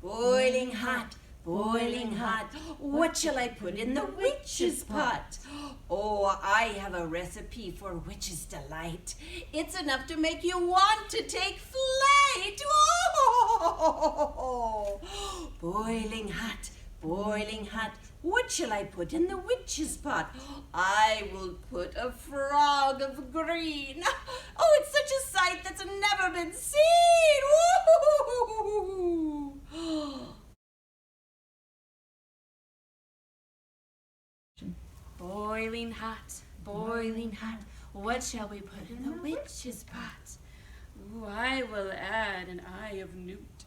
boiling hot, boiling hot. What shall I put in the witch's pot? Oh, I have a recipe for witch's delight. It's enough to make you want to take flight. Oh, boiling hot, boiling hot. What shall I put in the witch's pot? I will put a frog of green. Oh, it's such a sight that's never been seen. Woo! Boiling hot, boiling hot. What shall we put in the witch's pot? Ooh, I will add an eye of newt.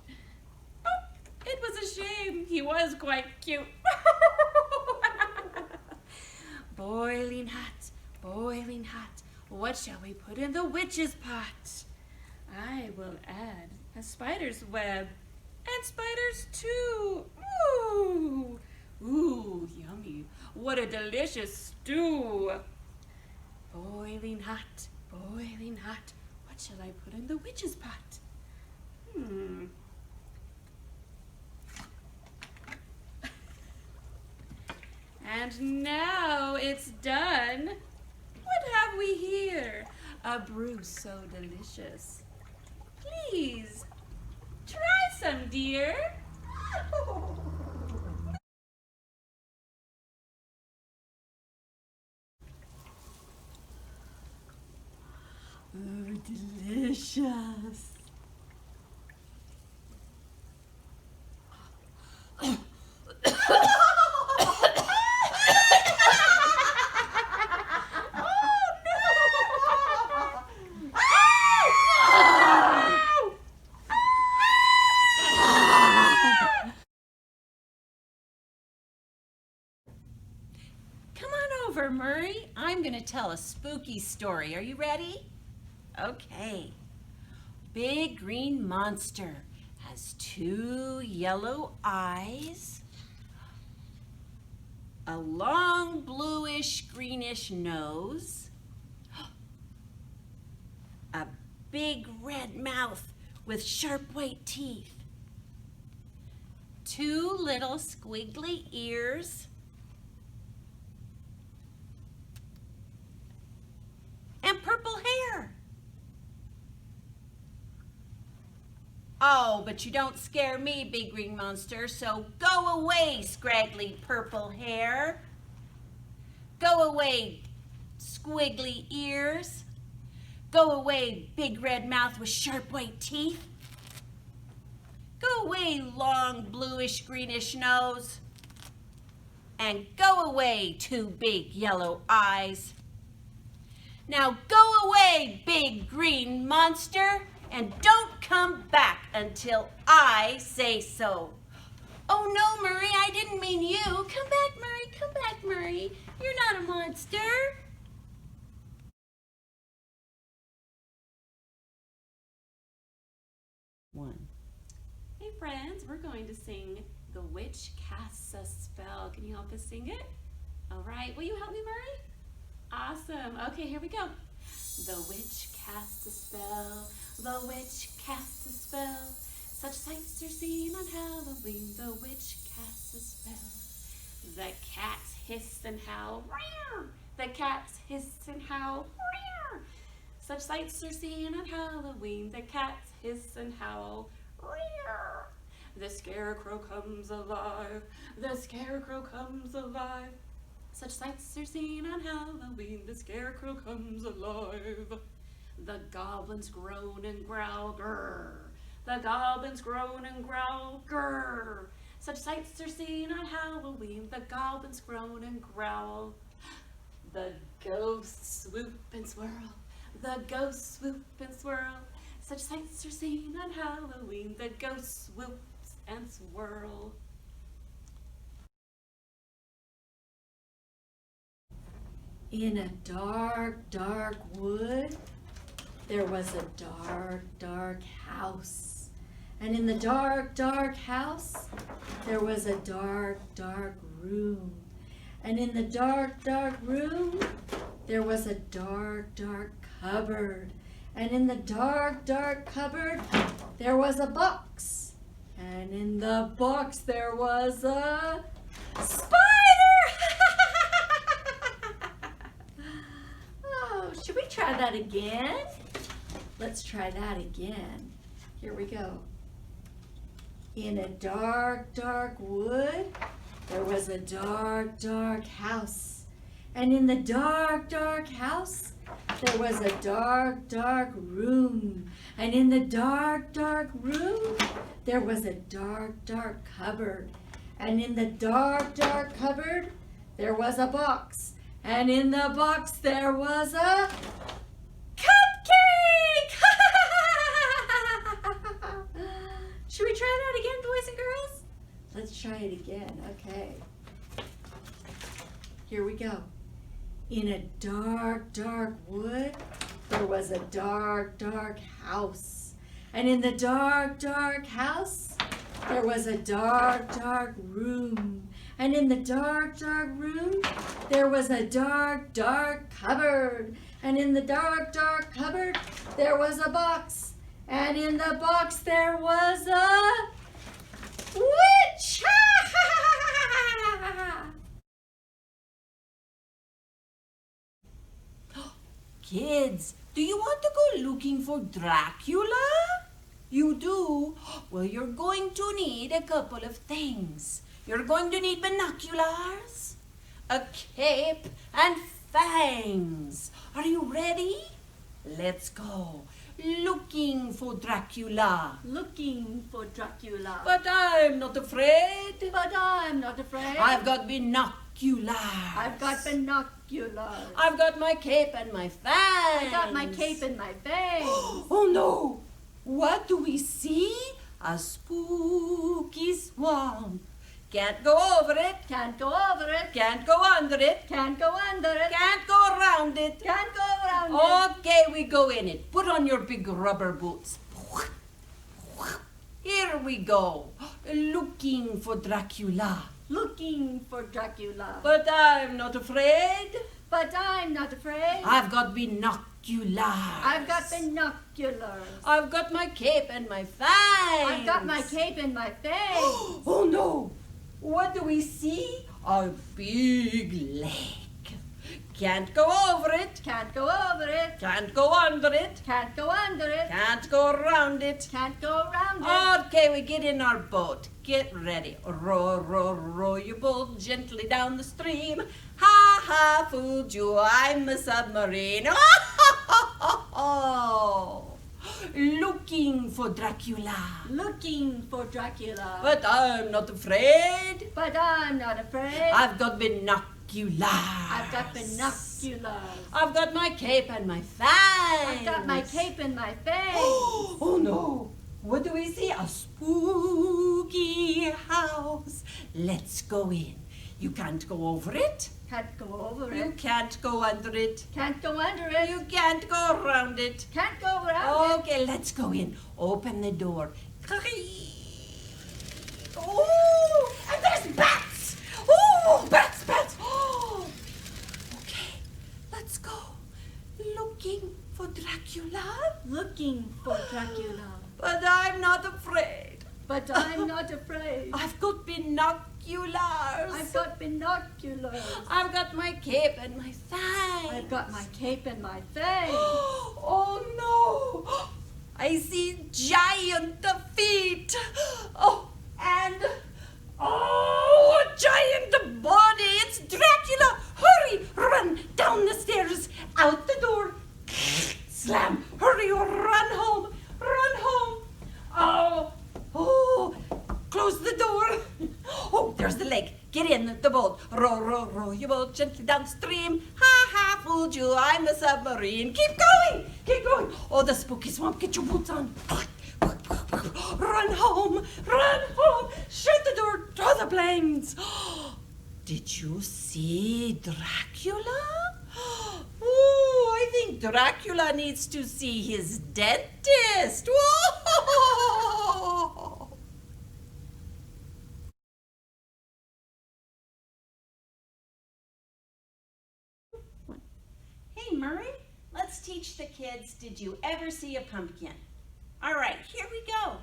Oh, it was a shame. He was quite cute. Boiling hot, boiling hot. What shall we put in the witch's pot? I will add a spider's web and spiders too. Ooh, ooh, yummy. What a delicious stew. Boiling hot, boiling hot. What shall I put in the witch's pot? And now it's done. What have we here? A brew so delicious. Please, try some, dear. Oh, delicious. Murray, I'm going to tell a spooky story. Are you ready? Okay. Big green monster has 2 yellow eyes, a long bluish greenish nose, a big red mouth with sharp white teeth, 2 little squiggly ears, and purple hair. Oh, but you don't scare me, big green monster, so go away, scraggly purple hair. Go away, squiggly ears. Go away, big red mouth with sharp white teeth. Go away, long bluish greenish nose. And go away, 2 big yellow eyes. Now go away, big green monster, and don't come back until I say so. Oh no, Murray, I didn't mean you. Come back, Murray, come back, Murray. You're not a monster. One. Hey friends, we're going to sing The Witch Casts a Spell. Can you help us sing it? All right, will you help me, Murray? Awesome. Okay, here we go. The witch casts a spell. The witch casts a spell. Such sights are seen on Halloween. The witch casts a spell. The cats hiss and howl. The cats hiss and howl. Such sights are seen on Halloween. The cats hiss and howl. The scarecrow comes alive. The scarecrow comes alive. Such sights are seen on Halloween, the scarecrow comes alive. The goblins groan and growl, grrr. The goblins groan and growl, grrr. Such sights are seen on Halloween, the goblins groan and growl. The ghosts swoop and swirl, the ghosts swoop and swirl. Such sights are seen on Halloween, the ghosts swoops and swirl. In a dark, dark wood, there was a dark, dark house. And in the dark, dark house, there was a dark, dark room. And in the dark, dark room, there was a dark, dark cupboard. And in the dark, dark cupboard, there was a box. And in the box there was a spider! Oh, should we try that again? Let's try that again. Here we go. In a dark, dark wood, there was a dark, dark house. And in the dark, dark house, there was a dark, dark room. And in the dark, dark room, there was a dark, dark cupboard. And in the dark, dark cupboard, there was a box. And in the box, there was a cupcake! Should we try that again, boys and girls? Let's try it again. Okay. Here we go. In a dark, dark wood, there was a dark, dark house. And in the dark, dark house, there was a dark, dark room. And in the dark, dark room, there was a dark, dark cupboard. And in the dark, dark cupboard, there was a box. And in the box, there was a witch! Kids, do you want to go looking for Dracula? You do? Well, you're going to need a couple of things. You're going to need binoculars, a cape, and fangs. Are you ready? Let's go. Looking for Dracula. Looking for Dracula. But I'm not afraid. But I'm not afraid. I've got binoculars. I've got binoculars. I've got my cape and my fangs. I got my cape and my fangs. Oh no! What do we see? A spooky swamp. Can't go over it. Can't go over it. Can't go under it. Can't go under it. Can't go around it. Can't go around it. Okay, we go in it. Put on your big rubber boots. Here we go. Looking for Dracula. Looking for Dracula. But I'm not afraid. But I'm not afraid. I've got binoculars. I've got binoculars. I've got my cape and my fangs. I've got my cape and my fangs. Oh no! What do we see? A big lake. Can't go over it. Can't go over it. Can't go under it. Can't go under it. Can't go around it. Can't go around it. Okay, we get in our boat. Get ready. Row, row, row your boat gently down the stream. Ha ha, fooled you, I'm a submarine. Oh, looking for Dracula. Looking for Dracula. But I'm not afraid. But I'm not afraid. I've got binoculars. I've got binoculars. I've got my cape and my fangs. I've got my cape and my fangs. Oh no! What do we see? A spooky house. Let's go in. You can't go over it. Can't go over You it. can't go under it. Can't go under it. You can't go around it. Can't go around it. Okay, let's go in. Open the door. Oh, and there's bats. Oh, bats, bats. Oh, okay, let's go. Looking for Dracula. Looking for Dracula. But I'm not afraid. But I'm not afraid. I've got binoculars. I've got binoculars. I've got my cape and my fangs. I've got my cape and my fangs. Oh no! I see giant feet. Oh, and a giant body. It's Dracula. Hurry, run down the stairs, out the door. Slam. Hurry, run home. Run home. Oh, close the door. Oh, there's the lake. Get in the boat. Row, row, row your boat gently downstream. Ha ha, fooled you. I'm a submarine. Keep going. Keep going. Oh, the spooky swamp. Get your boots on. Run home. Run home. Shut the door. Draw the blinds. Did you see Dracula? Oh, I think Dracula needs to see his dentist. Whoa! Hey, Murray, let's teach the kids, did you ever see a pumpkin? All right, here we go.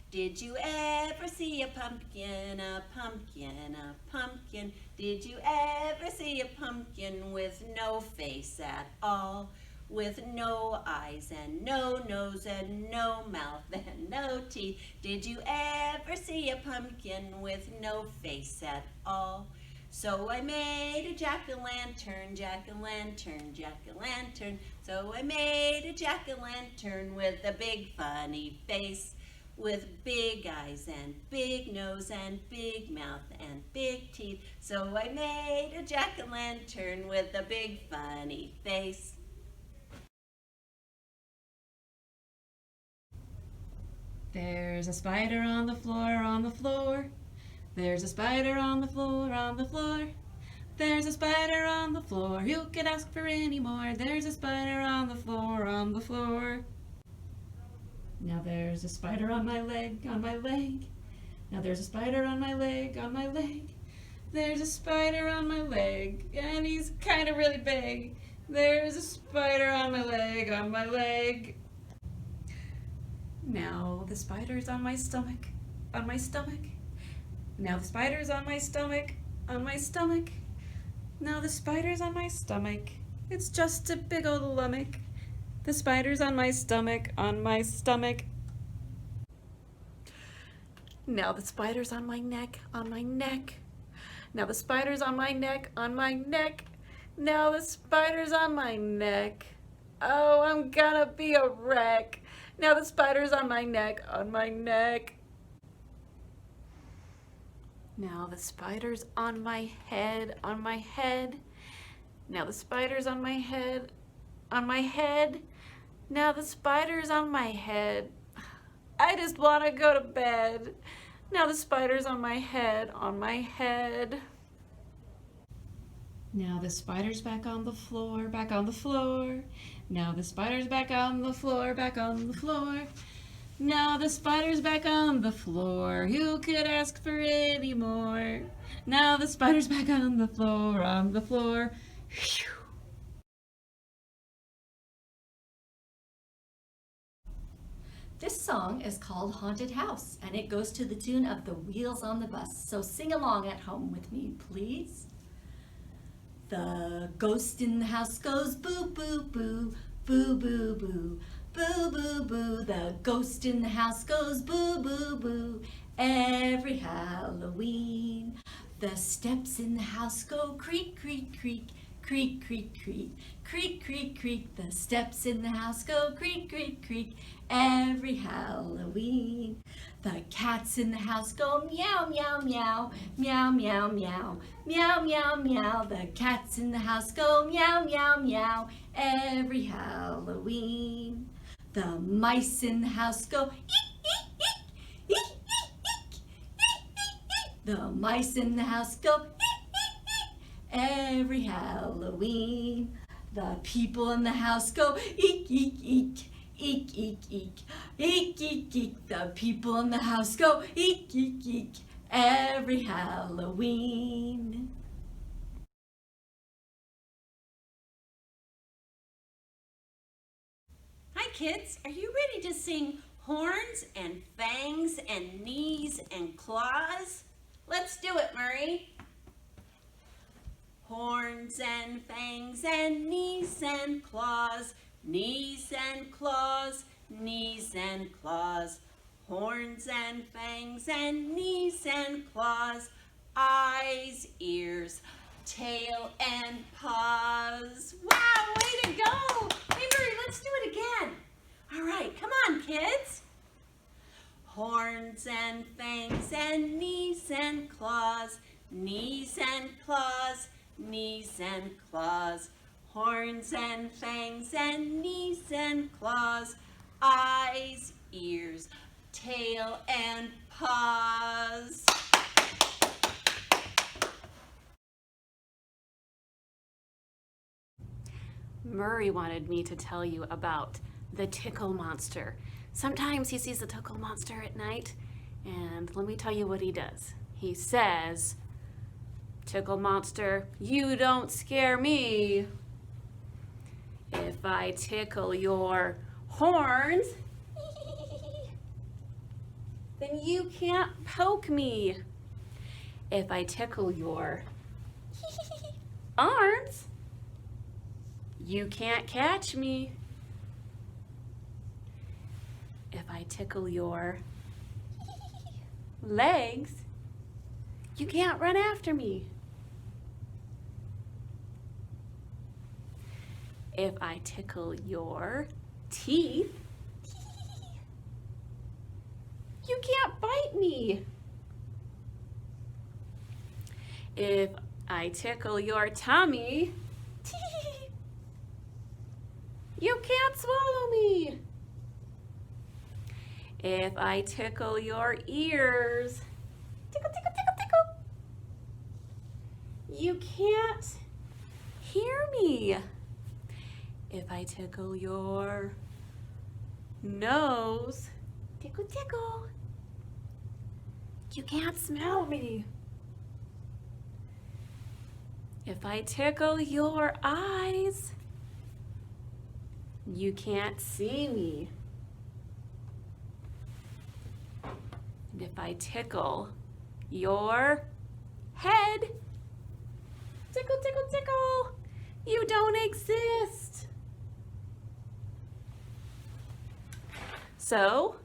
Did you ever see a pumpkin, a pumpkin, a pumpkin? Did you ever see a pumpkin with no face at all? With no eyes and no nose and no mouth and no teeth. Did you ever see a pumpkin with no face at all? So I made a jack-o'-lantern, jack-o'-lantern, jack-o'-lantern. So I made a jack-o'-lantern with a big funny face, with big eyes and big nose and big mouth and big teeth. So I made a jack-o'-lantern with a big funny face. There's a spider on the floor, on the floor. There's a spider on the floor, on the floor. There's a spider on the floor. Who could ask for any more? There's a spider on the floor, on the floor. Now there's a spider on my leg, on my leg. Now there's a spider on my leg, on my leg. There's a spider on my leg, and he's kind of really big. There's a spider on my leg, on my leg. Now the spider's on my stomach, on my stomach. Now the spider's on my stomach, on my stomach. Now the spider's on my stomach. It's just a big old lummock. The spider's on my stomach, on my stomach. Now the spider's on my neck, on my neck. Now the spider's on my neck, on my neck. Now the spider's on my neck. Oh, I'm gonna be a wreck. Now the spider's on my neck, on my neck. Now the spider's on my head, on my head. Now the spider's on my head, on my head. Now the spider's on my head. I just want to go to bed. Now the spider's on my head, on my head. Now the spider's back on the floor, back on the floor. Now the spider's back on the floor, back on the floor. Now the spider's back on the floor. Who could ask for any more? Now the spider's back on the floor, on the floor. Whew. This song is called Haunted House, and it goes to the tune of The Wheels on the Bus. So sing along at home with me, please. The ghost in the house goes boo, boo, boo, boo, boo, boo. Boo, boo, boo, the ghost in the house goes boo, boo, boo, every Halloween. The steps in the house go creak, creak, creak, creak, creak, creak, creak, creak, creak. The steps in the house go creak, creak, creak, every Halloween. The cats in the house go meow, meow, meow, meow, meow, meow, meow, meow, meow. The cats in the house go meow, meow, meow, every Halloween. The mice in the house go eek, eek, eek, eek, eek, eek, eek, eek. The mice in the house go eek, eek, eek, every Halloween. The people in the house go eek, eek, eek, eek, eek, eek, eek, eek, eek. The people in the house go eek, eek, eek, every Halloween. Hi kids, are you ready to sing horns and fangs and knees and claws? Let's do it, Murray. Horns and fangs and knees and claws, knees and claws, knees and claws. Horns and fangs and knees and claws, eyes, ears, tail and paws. Wow, way to go! Hey Murray, let's do it again. All right, come on kids. Horns and fangs and knees and claws, knees and claws, knees and claws. Horns and fangs and knees and claws, eyes, ears, tail and paws. Murray wanted me to tell you about the Tickle Monster. Sometimes he sees the Tickle Monster at night, and let me tell you what he does. He says, "Tickle Monster, you don't scare me. If I tickle your horns, then you can't poke me. If I tickle your arms, you can't catch me. If I tickle your legs, you can't run after me. If I tickle your teeth, you can't bite me. If I tickle your tummy, you can't swallow me. If I tickle your ears, tickle, tickle, tickle, tickle, you can't hear me. If I tickle your nose, tickle, tickle, you can't smell me. If I tickle your eyes, you can't see me. And if I tickle your head, tickle, tickle, tickle, you don't exist. So,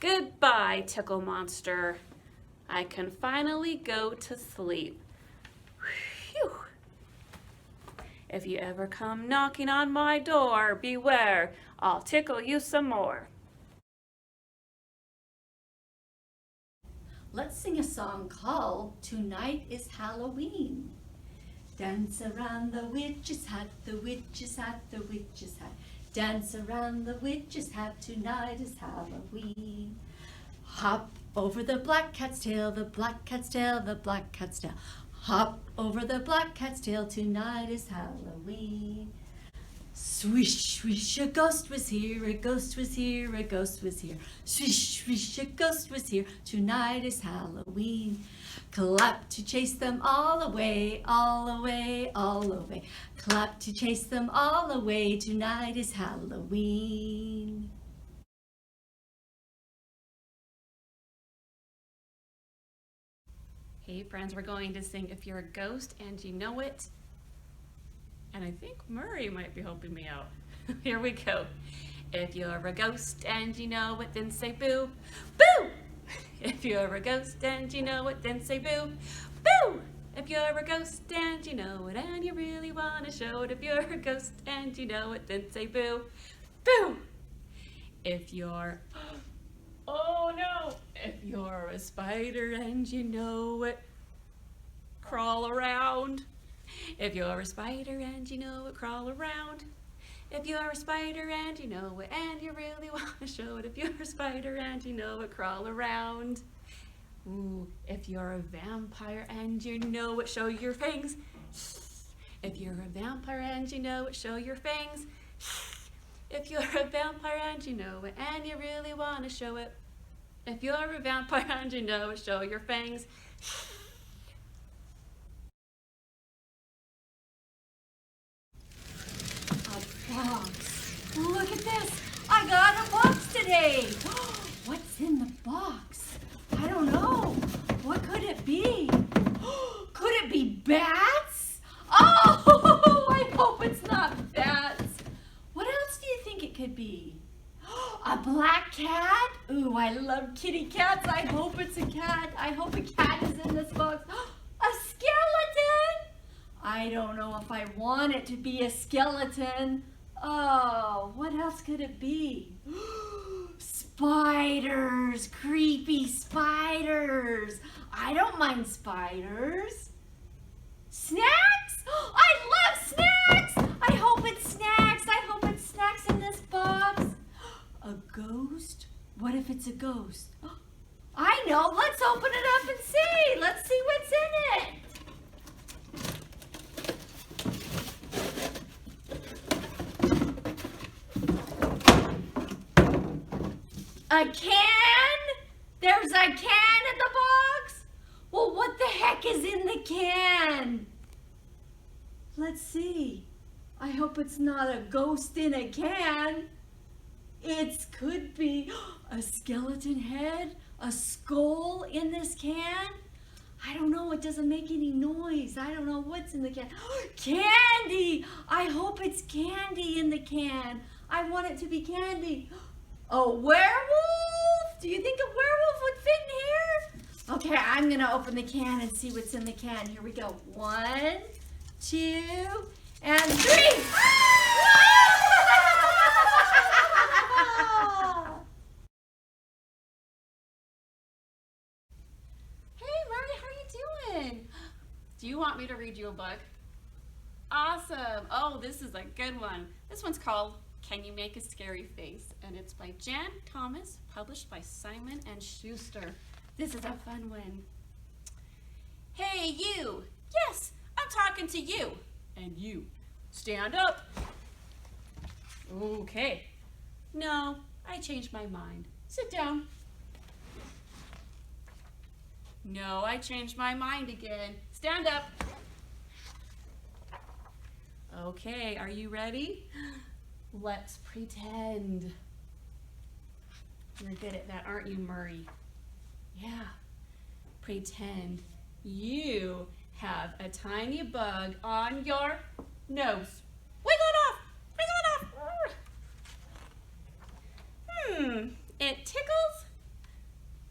goodbye, Tickle Monster. I can finally go to sleep. Phew. If you ever come knocking on my door, beware, I'll tickle you some more. Let's sing a song called Tonight is Halloween. Dance around the witch's hat, the witch's hat, the witch's hat. Dance around the witch's hat, tonight is Halloween. Hop over the black cat's tail, the black cat's tail, the black cat's tail. Hop over the black cat's tail, tonight is Halloween. Swish, swish, a ghost was here, a ghost was here, a ghost was here. Swish, swish, a ghost was here, tonight is Halloween. Clap to chase them all away, all away, all away. Clap to chase them all away, tonight is Halloween. Hey friends, we're going to sing If You're a Ghost and You Know It. And I think Murray might be helping me out. Here we go. If you're a ghost and you know it, then say boo, boo! If you're a ghost and you know it, then say boo, boo! If you're a ghost and you know it and you really want to show it, if you're a ghost and you know it, then say boo, boo! If you're, oh no! If you're a spider and you know it, crawl around. If you're a spider and you know it, crawl around. If you're a spider and you know it and you really want to show it, if you're a spider and you know it, crawl around. Ooh, if you're a vampire and you know it, show your fangs. If you're a vampire and you know it, show your fangs. If you're a vampire and you know it and you really want to show it, if you're a vampire and you know it, show your fangs. Box. Look at this. I got a box today. What's in the box? I don't know. What could it be? Could it be bats? Oh, I hope it's not bats. What else do you think it could be? A black cat? Ooh, I love kitty cats. I hope it's a cat. I hope a cat is in this box. A skeleton? I don't know if I want it to be a skeleton. Oh, what else could it be? Spiders, creepy spiders. I don't mind spiders. Snacks? I love snacks. I hope it's snacks. I hope it's snacks in this box. A ghost? What if it's a ghost? I know. Let's open it up and see. Let's see what's in it. A can? There's a can in the box? Well, what the heck is in the can? Let's see. I hope it's not a ghost in a can. It could be a skeleton head, a skull in this can? I don't know, it doesn't make any noise. I don't know what's in the can. Candy! I hope it's candy in the can. I want it to be candy. A werewolf? Do you think a werewolf would fit in here? Okay, I'm gonna open the can and see what's in the can. Here we go. 1, 2, and 3. Do you want me to read you a book? Awesome. Oh, this is a good one. This one's called Can You Make a Scary Face? And it's by Jan Thomas, published by Simon & Schuster. This is a fun one. Hey, you. Yes, I'm talking to you. And you. Stand up. Okay. No, I changed my mind. Sit down. No, I changed my mind again. Stand up. Okay, are you ready? Let's pretend. You're good at that, aren't you, Murray? Yeah. Pretend you have a tiny bug on your nose. Wiggle it off! Wiggle it off! It tickles.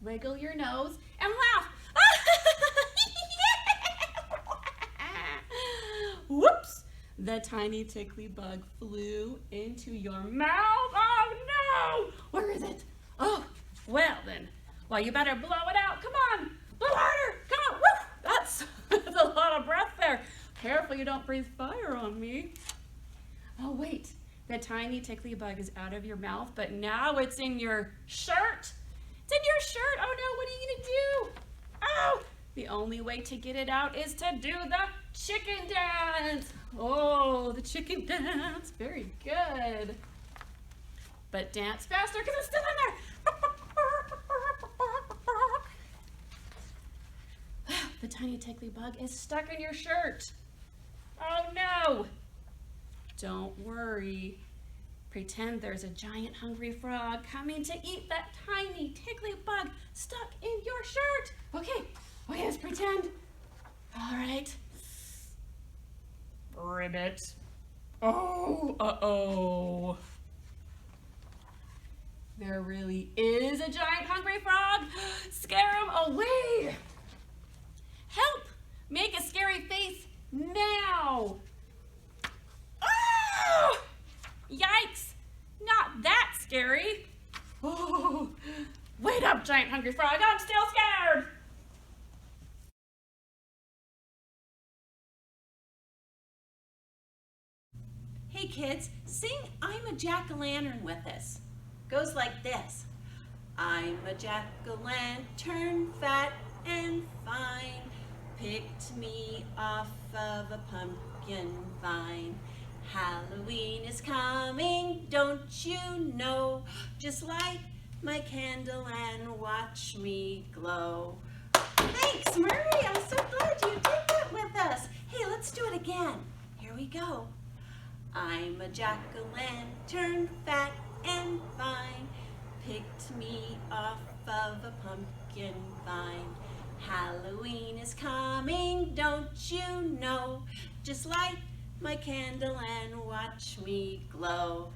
Wiggle your nose and laugh. Whoops! The tiny tickly bug flew into your mouth. Oh no! Where is it? Oh, well then. Well, you better blow it out. Come on! Blow harder! Come on! Woo! That's a lot of breath there. Careful you don't breathe fire on me. Oh wait, the tiny tickly bug is out of your mouth, but now it's in your shirt. It's in your shirt. Oh no, what are you gonna do? Oh! The only way to get it out is to do the chicken dance. Oh, the chicken dance. Very good. But dance faster because it's still in there. The tiny tickly bug is stuck in your shirt. Oh no. Don't worry. Pretend there's a giant hungry frog coming to eat that tiny tickly bug stuck in your shirt. Okay, let's pretend. All right. Ribbit. Oh, uh-oh. There really is a giant hungry frog. Scare him away. Help! Make a scary face now. Oh! Yikes! Not that scary. Oh, wait up, giant hungry frog. I'm still scared. Hey kids, sing I'm a jack-o'-lantern with us. Goes like this. I'm a jack-o'-lantern, fat and fine. Picked me off of a pumpkin vine. Halloween is coming, don't you know? Just light my candle and watch me glow. Thanks, Murray. I'm so glad you did that with us. Hey, let's do it again. Here we go. I'm a jack-o'-lantern, fat and fine. Picked me off of a pumpkin vine. Halloween is coming, don't you know? Just light my candle and watch me glow.